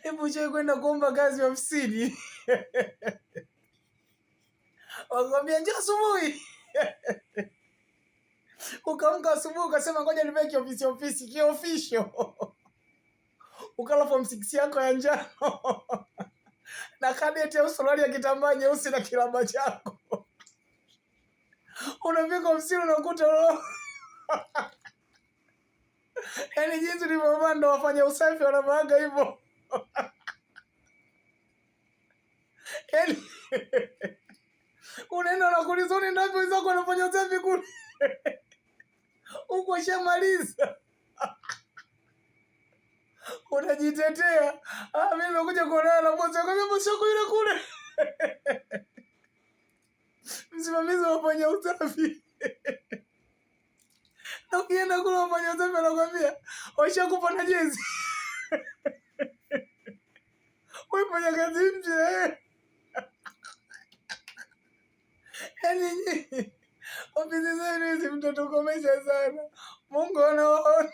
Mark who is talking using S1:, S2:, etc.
S1: Hebu ushawahi kwenda kuomba kazi ofisini? Wakwambia njoo asubuhi. Ukaamka asubuhi ukasema ngoja nivae kiofisho. Ukala form 6 yako ya njano. Na kadeti ya suruali ya kitambaa nyeusi na kilamba chako. Unafika ofisini unakuta yaani jinsi ulivyovaa ndo wafanya usafi wanavaaga hivyo. Yaani unaenda unakuuliza ni ndapi wenzako wanafanya usafi kule. Huko shamaliza. Unajitetea. Mimi nimekuja kuonana na bosi. Akamwambia bosi wako yule kule. Msimamizi wafanya usafi. Na ukienda kule wafanya usafi anakuambia washakupa na jezi. Wewe fanya kazi mpya. Yaani ofisi zenu hizi mtatukomesha sana. Mungu anawaona.